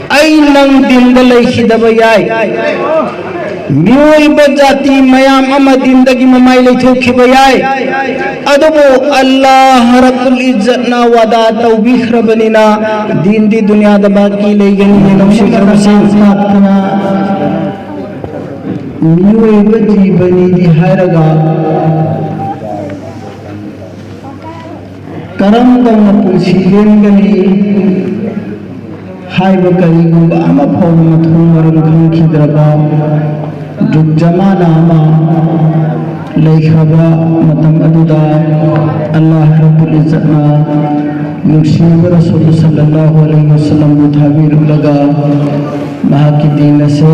ai nang din da lai khidaba yai mioi ba jati mayam ama din da gi mamai lai thu khiba yai adubu Allah rabbul izzat na wada tawbih rabanina din di dunya da baki lai gani nam shikar sin kana mioi ba jibani di haraga karam dang pulsi gani haiba karigumba ama phawna mathum maram khangkhidraba jug jamana ama laikhaba matam aduda Allah rabbul izzat na nursiba rasul sallallahu alaihi wasallam muthabir laga mahaki din se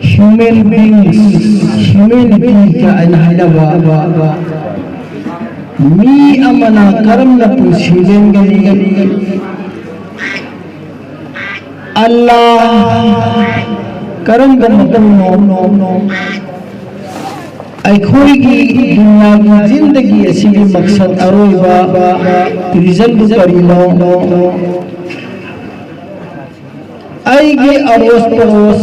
human beings humanity ka ay nahalaba mi amana karam na pusilen gani Allah karam gamatam no ay khoi ki dunya ki zindagi asili maqsad aroiba result karilo ay ge aros paros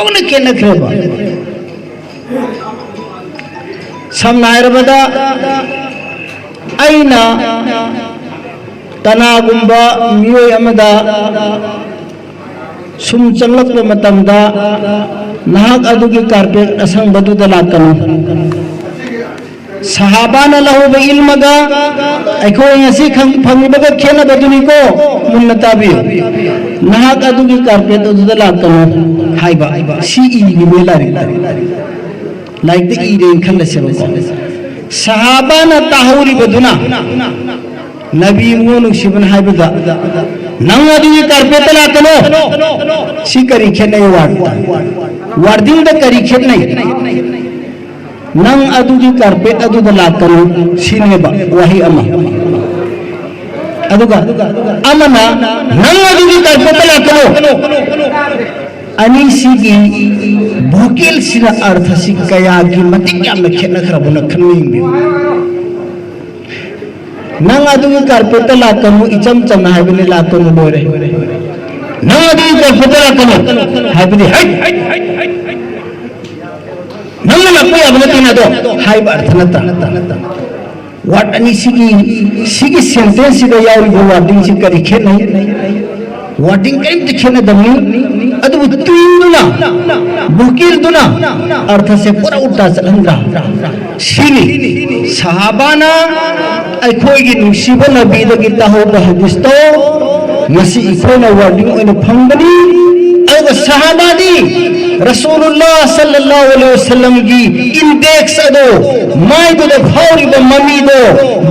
ꯑꯣꯟꯊꯣꯛꯅ ꯈꯦꯠꯅꯈ꯭ꯔꯦꯕ samna hairabada aina tanagumba miyoi amada sum changlakpa matamda nahak adugi carpet asangbadu da lakanu sahabana lahuba ilmaga aikoi ngasi phangibaga khena baduni ko munna tabi nahak adugi carpet adu da lakanu haiba si ni belari like the eating khallaseba sahabana tahuri baduna nabi monu shibun haibaga nang adugi carpet lakanu si kari khenai warding da kari khenai nang adugi carpet adu da lakanu sineba wahi ama aduga amana nang adugi carpet lakanu ani sigi bhokil sina artha si kaya gi matik yam khena kharabuna khanning bi nang adugi carpet lakanu icham cham haibini lakanu bore nang adugi carpet lakanu haibini nang lakku abnati na do hai barthanata what ani sigi sentence ga yawi go wording si kari khenai wording kai dikhena dami adu tuinduna bukil duna artha se pura utta chalandra sini sahabana ai khoi gi nusiba nabi da gi taho ba hadis to ngasi ikona wording oina phangani aga sahabadi Rasulullah sallallahu alaihi wasallam gi index ado mai do phauri ba mami do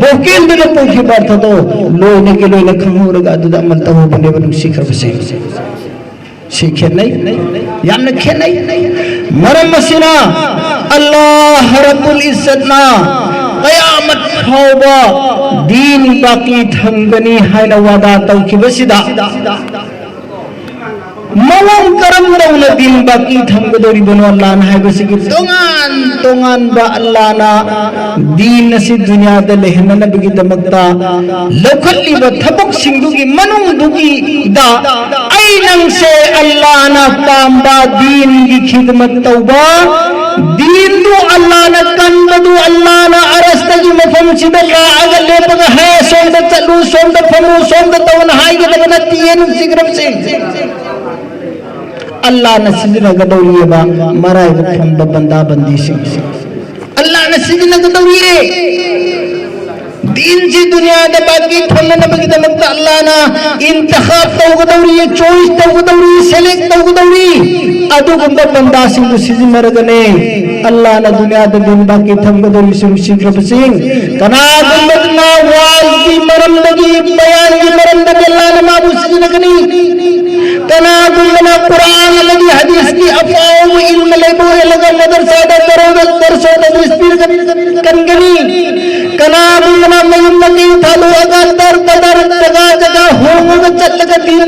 bokil do pokhi bartha do loine ke loine khamura ga adu da amal tahu bane banu sikhar base sikhe nai yamna khenai maram masina Allah rabbul izzat na qiyamat phauba din baqi thangani haina wada tawkibasida mawang karam dauna din baki thamgadori bano Allah na hai basi tongan ba Allah na din nasi dunya da lehna na bigi damakta lokhalli ba thabuk singdugi manung dugi da ainang se Allah na kamba din gi khidmat tauba din du Allah na kandu Allah na arasta gi mafam sidalla agalle paga hai sonda chalu sonda famu sonda tawna hai gi dabna tien sigram se Allah na sidina gadawriye ba marai ba khamba banda bandi sing Allah na sidina gadawriye din si dunya da baki khonna na bagi damta Allah na intikhab taw gadawriye choice taw gadawriye select taw gadawri adu gumba banda sing sidin maragane Allah na dunya da din baki tham gadawri sing sikrab sing kana gumbat na wal di maram lagi bayan di maram da Allah na mabu sidina gani kana gumna Quran lagi hadis ki afaw ilm lebo laga madrasa da daroga darsa da istir kan gani kana gumna mayumni thalu agar dar jaga hoga challaga din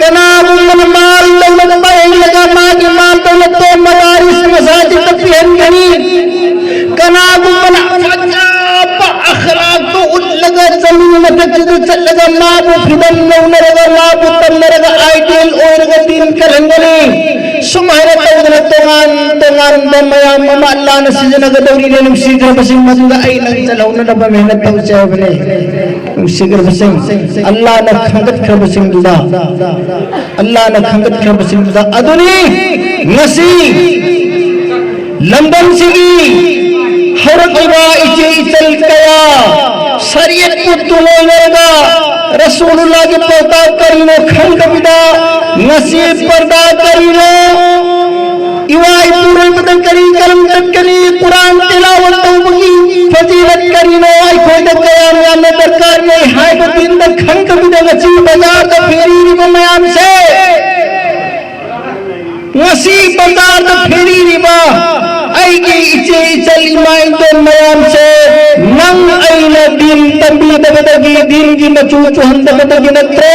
kana gumna mal dawlat bay laga magi mal dawlat to madaris masajid ta pihan gani kana gumna akhlaq to laga zamin matajid challaga mabu fidan launa laga mabu tamaraga ideal oiraga din kalangani sumahira tawdana tongan damaya mama Allah na sidina gadawri ne nung sigar basing madula ay nang salauna na ba mehnat taw siya bane nung sigar basing Allah na khangat kar basing duda Allah na khangat kar basing duda aduni ngasi London sigi harak iba ichi ichal kaya sariyat putuloy naraga Rasulullah ki parda karino khand bida nasib parda karino iwai purul badan kari kalam takkani Quran tilawat tawbagi fazilat karino ai khoda kayam yamne darkar nahi hai to din da khand bida gachi bazar da feri riba mayam se nasib bazar da feri riba ai ki iche ichal imain to mayam se nang aina din tambi dabadagi din gi machu chuhan dabadagi natro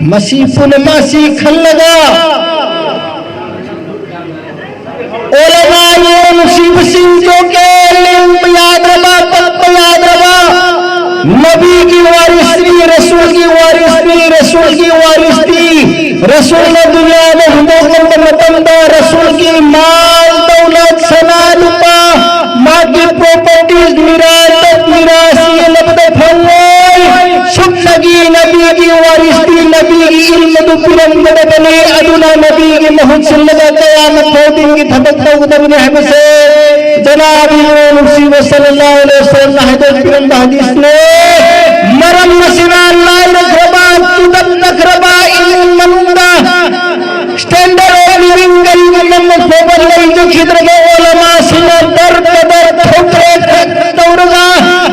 مسی پنماسی کھلگا علماء یہ نصیب سنگھ جو کہ علم یاد ربا پت یاد ربا نبی کی وارثی رسول کی وارثی رسول کی وارثی رسول نے دنیا میں حکومت متمدہ رسول کی مال دولت سنا لپا ماں کی پروپرٹیز میراثی لبد پھنوئی سبنگی نبی کی وارثی نبی کی علم دو پیرم بنے ادنا نبی کی محمد صلی اللہ قیامت پھوٹیں کی تھبکتا قدم نحب سے جناب نبی صلی اللہ علیہ وسلم حدیث پیرم حدیث نے مرم مسنا اللہ رکھربا تدب نکربا علم منندہ سٹینڈر اور لیونگ علم فوبر لئی جو کھدر گے علماء سنہ در قدر تھوکرے دورگا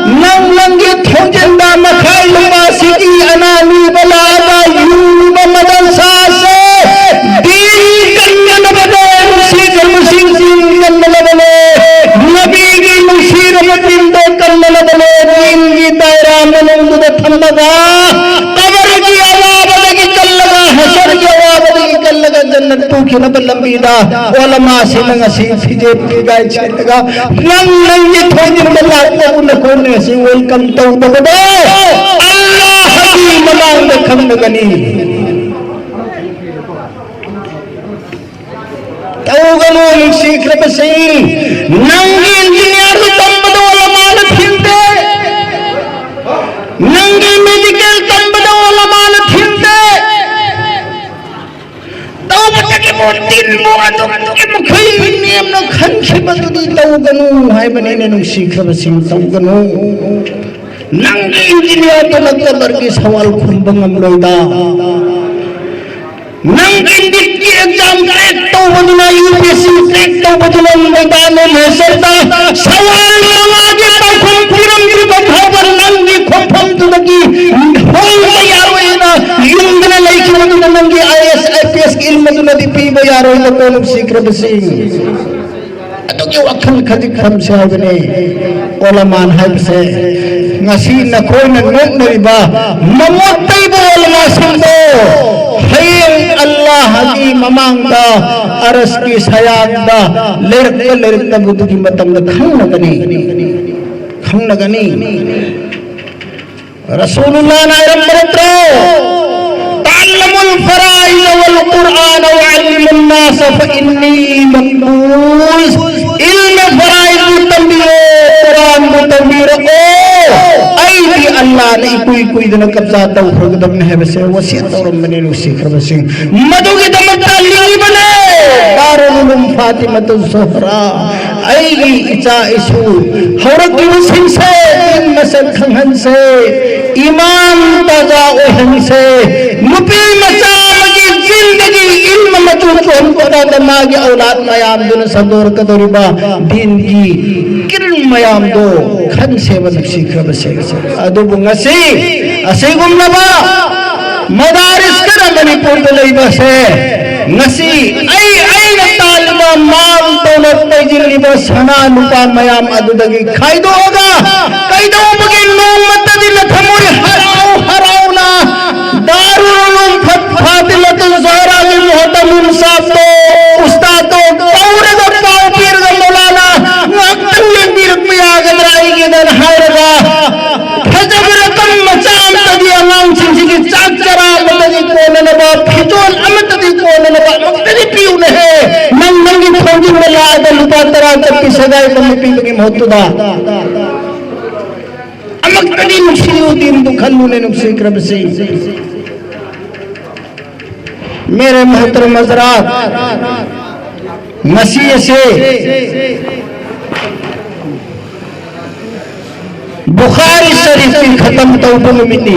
ننگ لنگی تھوجندہ مکھائی لباسی کی انانی بلا آبا یوب مدن ساسے دین کنن بدے مسیح دین کنن بدے نبی کی مشیر مدین دے کنن بدے دین کی دائرہ منند دے تھمگا قبر کی عذاب لگی کلگا حشر کی عذاب لگی کلگا جنت تو کی نب لمبی دا علماء سے لگا سی جیب کی گائے چھلگا ننگ یہ تھوجن بلا تو نکونے سے ویلکم تو بدے اللہ حکیم مانگ دے کھمگنی توغنو نکسیک رب سین ننگی انجینئر تنبدو علمان تھلتے ننگی میڈیکل تنبدو علمان تھلتے توبت کے موٹین موادوں کے مکھئی نیم نو کھنچ بدو دی توغنو ہائی بنینے نکسیک رب سین توغنو ننگی انجینئر تو لگتبر کی سوال کھنبنگم لویدہ ننگی کی ایگزام کریک تو بدنا یو پی سی کریک تو بدنا میدان محشر دا سوال نواجی پاکھم پیرم کی بکھاور ننگی کھوپم تو لگی ہوئی بیاروئینا یونگنا لائکی بدنا ننگی I S I P S کی علم بدنا دی پی بیاروئینا کونم سیکر بسنگ تو کیوں اکھل کھجک ہم سے آئی بنے علمان حیب سے نسی نکوئی ننگ نریبا مموت طیب علماء سندو حیم اللہ حکیم مانگ دا عرص کی سیاد دا لرک تبود کی مطمئن کھن نگنی رسول اللہ نائرم برترو تعلم الفرائض والقرآن وعلم الناس فإنی مقبوز علم فرائض تنبیر قرآن تنبیر ایدی اللہ نے کوئی دن قبضہ دو خردم نے بسے وسیعت اور منی نوسی کربسیں مدو کی دمتا لی بنے دارالعلوم فاطمت الزہرا ایدی اچا اسو حورت کی وسیم سے دین مسل کھنگن سے ایمان تازہ اوہن سے نپی مسام کی زندگی علم مجھول کو ہم کو دماغی اولاد میام دن صدور قدری با دین کی کرن میام دو کھن سے ونکسی کربسے ادو بنگسی اسی گم نبا مدارس کرم بنی پورد لئی بسے نسی این طالبہ مال دولت تیجر لبا سنا لپا میام ادودگی کھائی دو ہوگا کئی دو بگی نومت دل تھموری ہراؤنا دارالعلوم فاطمت الزہرا کی محتم انصاف دو استاد دو پورے دو پاؤ پیر دو مولانا اکتنی پیر پی آگل رائی کی دن حیرگا حجب رکم مچام تدی امام چنچی کی چاک کرا مددی کون نبا پھجول امتدی کون نبا مقتدی پیو نہے ننگی پھونجی ملا عدل لپا ترا تکی سگائی کم پی بگی محتو دا امقتدی مشیو دین دکھلو نے نکسی کرب سے میرے محترم حضرات مسیح سے بخاری شریف کی ختم توبہ مٹی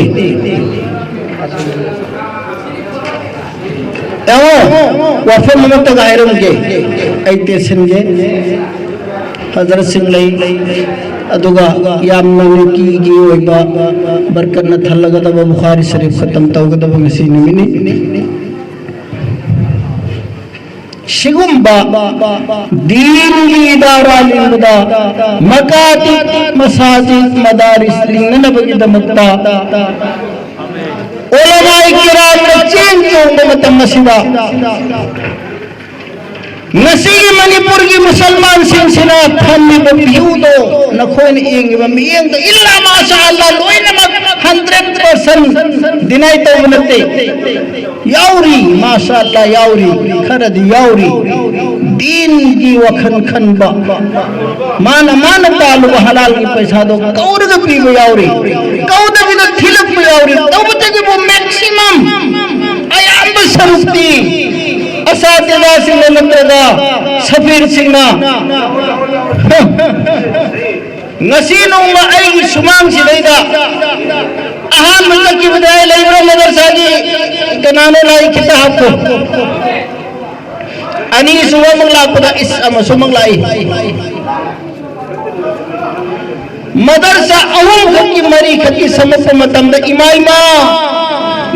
وفا ممت غائرم کے ایتے سنجے حضرت سنگ لئی ادوگا یا امنی کی گی ویبا برکت نہ تھا لگا تھا بخاری شریف ختم توبہ تھا مسیح نمینی شگم با دین کی ادارہ لنگدا مکاتب مساجد مدارس لنگنا بگی دمکتا علماء kiramna cheng chong matam masida ngasi Manipur gi Musalman sing sina thammi ba biudo na khoin ing ba mieng to illa ma sha Allah loina ma 100% dinai to bunate yauri ma sha Allah yauri kharad yauri din gi wakhan khan ba mana talu halal gi paisa do kaur ga pi ba yauri kauda bi do thilak ba yauri to bute gi bo maximum ayam ba sarti asatida sing natraga safir sing na ngasi nong ma ay sumang sidaida aham mata ki badaye laibra madrasa gi kanane lai kitab ko ani suwa mangla pada is ama sumang lai madrasa ahum khaki mari khaki samap matam da imai ma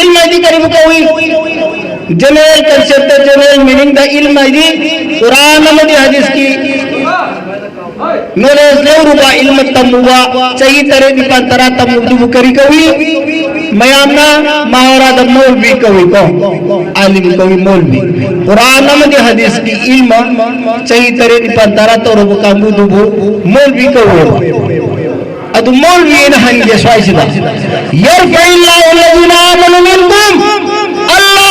ilm idi karibu kawi general concept general meaning the ilm idi Quran amadi hadis ki knowledge lewruba ilm tamuwa sahi tare di pantara tamudu kari kawi mayamna mahara da maulvi kawi ko alim kawi maulvi Quran amadi hadis ki ilm sahi tare di pantara toru kambu dubu maulvi kawi adu maulvi na hange swaisida yarfa'illahu alladhina amanu minkum Allah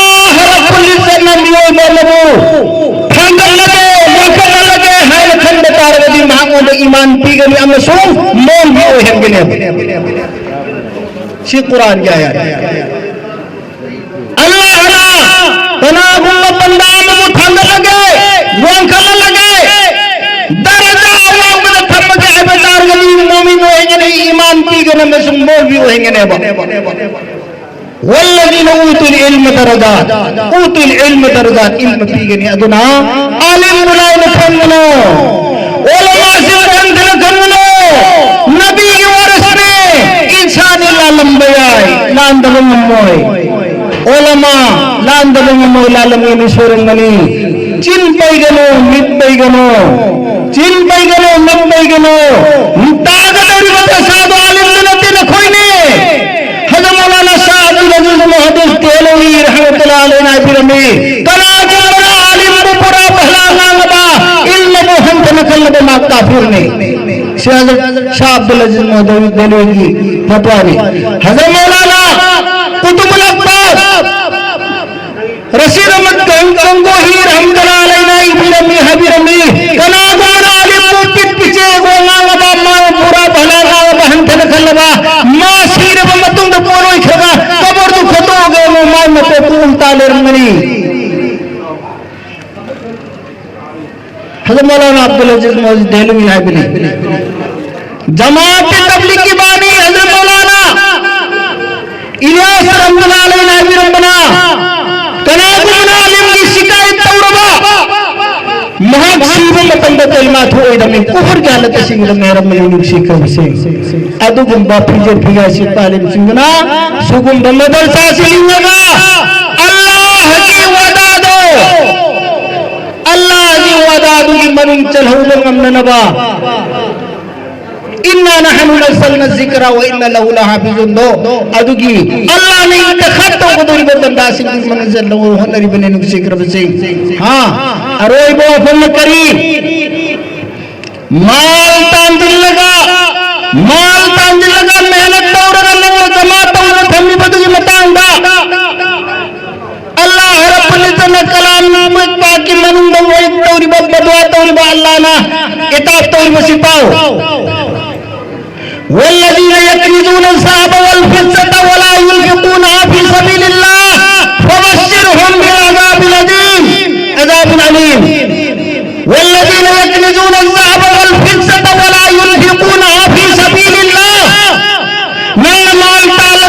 rabbul izzat nabiyo malabu thangal lage wakal lage hayl khand targadi mahmud iman pigani amso maulvi o hengene si Quran kya hai Allah na tanagum bandam thangal lage wakal lage daraja Allah me thamge abatargadi mu'min o hengene iman pigani amso maulvi o hengene ba والذين اوتوا العلم درجات علم پيگني ادنا عالم ملائم کھنو علماء سے کھنو نبی کی وارث نے انسان العالم بیائی لاندلم موي علماء لاندلم موي العالمین سورنگنی چن پیگنو مت پیگنو تاغت اور بتساد عالم دلتے نہ کوئی مولانا صاحب محدث دہلوی رحمۃ اللہ علیہ نائبرمی تناجم بنا عالم پورا بہلانا لبا علم ہم تنقل ما کافر نے شاہ عبدالعزیز محدث دہلوی کی فتوی نے حضرت مولانا قطب الاقطاب رشید احمد گنگوہی رحمۃ اللہ علیہ نائبرمی حبیرمی تناجم بنا عالم پیچھے گونا لبا ما پورا بہلانا لبا ہم تنقل لبا ما سیر بمتوں دے پورو کھگا قبر تو کھتو گئے نو مائی متے پون تالر منی حضرت مولانا عبدالعزیز محدث دہلوی نائبری جماعت تبلیغ کی بانی حضرت مولانا الیاس رحمۃ اللہ علیہ نائبی ربنا تناظم عالم کی شکایت توربا محب سیبا مطلب کلمات ہوئی دمی کفر جالت سنگ محرم ملینی شکر سنگ ادو گمبا پیجر پیجا شکر عالم سنگنا سگم بمدر ساسلی لگا اللہ کی وعدہ دو اللہ کی وعدہ دو کی منن چلہو لگم نبا انہا نحن نزلنا الذکر و انہا لہو لحافظن دو ادو کی اللہ نے انتخطوں کو دوری بردن سنگ منزل لہو ہنری بنے نک شکر بسنگ ہاں اروئی بو فن کری مال تاندل لگا محنت دور لگا جماعت دور تھمی بدو جی متان دا اللہ رب العزت کلام نام پاکی منن دو ایک دوری بدوا دوری با اللہ نا اتاف دوری بسی پاؤ والذین یکنزون الذهب والفضة ولا ينفقونها في سبيل الله فبشرهم بعذاب عليم والذين يكنزون الذهب والفضة ولا ينفقونها في سبيل الله من مال تعالى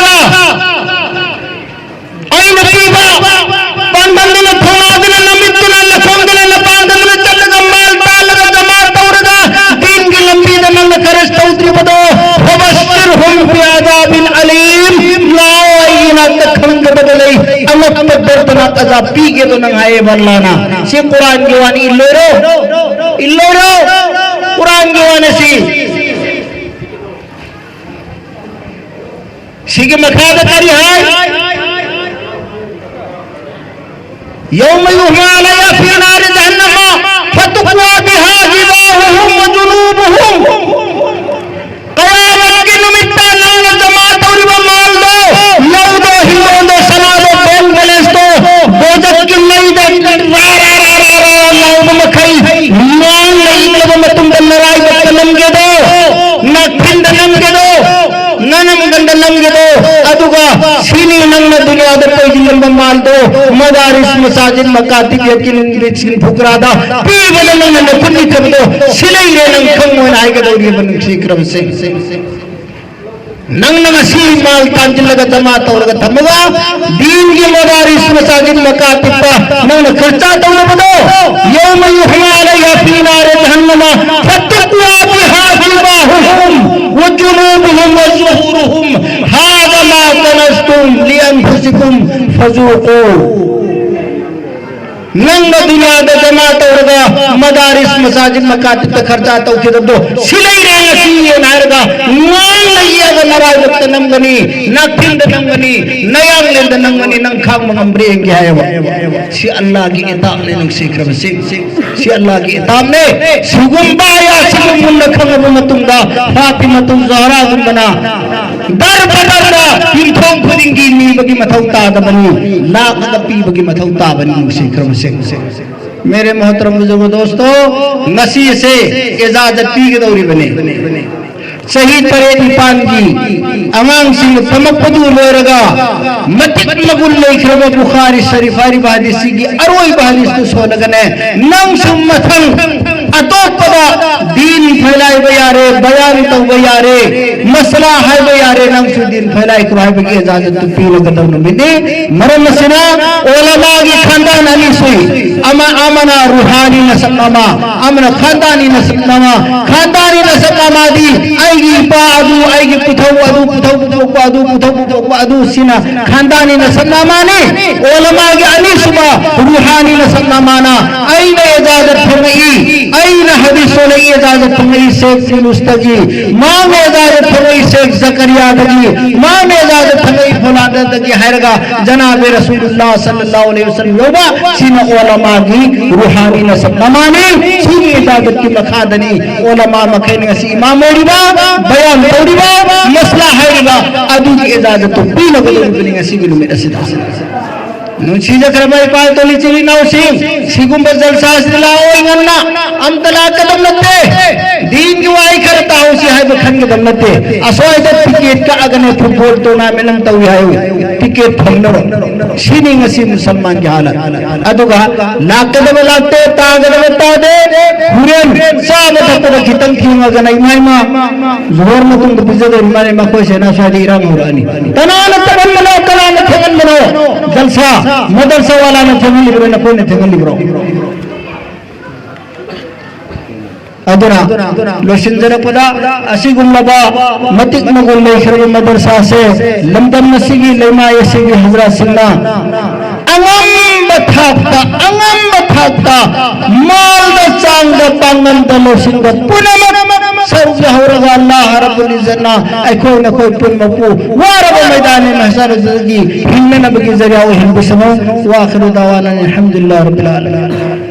أمت بردنا أذا بيجي دونن هاي بلانا سي قرآن جواني إلورو قرآن جواني سيجي مخادة كاري هاي يوم يحمى عليها في نار جهنم فتقوى بها جباههم وجنوبهم قيامت کی نمتا ننگ جماعت اور مال دو لو دو ہلو دو سنا دو بول بلس دو بوجت کی نہیں دے را لو مکھائی مان نہیں لو متم بن رائی بت نمگے دو نہ کھند نمگے دو ننم گند نمگے دو ادوگا سینی ننگ دنیا دے پے جلم مال دو مدارس مساجد مکاتب یقین رچن پھکرا دا پی بن ننگ کلی کب دو سلی رے ننگ کھم آئے گا دوری بن شکرم سے ننگ ننگ سی مال تانجل لگا جماعت اور لگا تھمگا دین کی مدارس مساجد مکاتب پا ننگ خرچہ دولو بدو یوم یحمى علیہا فی نار جہنم فتقوا بها جباہهم وجنوبهم وظهورهم هذا ما كنزتم لأنفسكم فذوقوا ننگ دنیا دا جماعت ورگا مدارس مساجد مکاتب تا خرچہ توقید دو سلی رہنا سیئے نائرگا نان لئیے گا نرائی وقت نمگنی نا کھند نمگنی نیام لند نمگنی ننگ کھاگ مغمبری انگی آئے وا سی اللہ کی اتام نے ننگ سیکرم سی اللہ کی اتام نے سگم بایا سگم من کھنگ بمتم دا فاطمت الزہرا بنا در بدر دا انتھوں کھدنگی نی بگی متھوتا دا بنی لاغ دا پی بگی متھوتا بنی ننگ سیکرم میرے محترم بزرگ دوستو مسیح سے اجازت پی کے دوری بنے صحیح تریدی پان کی امام سنگ تمک پدور لورگا متک مگل لیکرم بخاری شریفاری بحادیثی کی اروئی بحادیث تو سو لگنے نم سمتن اتوک پدا دین پھیلائی بیارے بیانی تو بیارے مسئلہ ہے بیارے نم سو دین پھیلائی کروائی بکی اجازت تو پی لگا نبی مرم سنا علماء کی خاندان علی سوئی اما آمنا روحانی نسل نما امنا خاندانی نسل نما خاندانی نسل نما دی ایگی پا ادو ایگی پتھو ادو پتھو ادو پتھو ادو سینا خاندانی نسل نمانے علماء کی علی صبح روحانی نسل نمانا این اجازت فرمئی این حدیث علی اجازت فرمئی شیخ فلسطگی ماں میں اجازت فرمئی شیخ زکریہ دگی ماں میں اجازت فرمئی فلان دگی حیرگا جناب رسول اللہ صلی اللہ علیہ وسلم یوبا سینا علماء کی روحانی نسل نمانے سینی اجازت کی مخادنی علماء مکھینی اسی امام موڑی با بیان توڑی با مسئلہ ہے با ادو کی اجازت تو پی لگو دو بنی اسی بلو میں رسید نوچی جکر بائی پال تولی چلی ناو سیم سیگم بزل ساس دلاؤ انگنا ام طلاق قدم لتے دین کی وائی کرتا ہو سی ہے بکھن قدم لتے اسوائی دت ٹکیٹ کا اگنے فٹبول تو نا ملن توی ہے ٹکیٹ پھنڈو سینی نسی مسلمان کی حالت ادو کہا لاک قدم لگتے تا قدم لگتا دے ہورین سامت حتی رکھی تنکیم اگنا ایمائیما زہور مکم بزد ایمانی مکوئی سینا شادی ایران مورانی تنانت تبن منو کلانت تبن منو جلسہ مدرسہ والا نہ تھنگلی برو نہ کوئی نہ تھنگلی برو ادنا لوشن جنہ پدا اسی گلبا متک مگل لے شرب مدرسہ سے لمدن نسیگی لیما یسیگی حضرات سننا انگم بتھاکتا مال دا چانگ دا پانگن دا لوشن دا پنم سر جہورگا اللہ رب العزتنا اے کوئی نہ کوئی پن مپو وارب میدان محشر زندگی ہمیں نبی کی ذریعہ و ہم بسمو واخر دعوانا الحمدللہ رب العالمین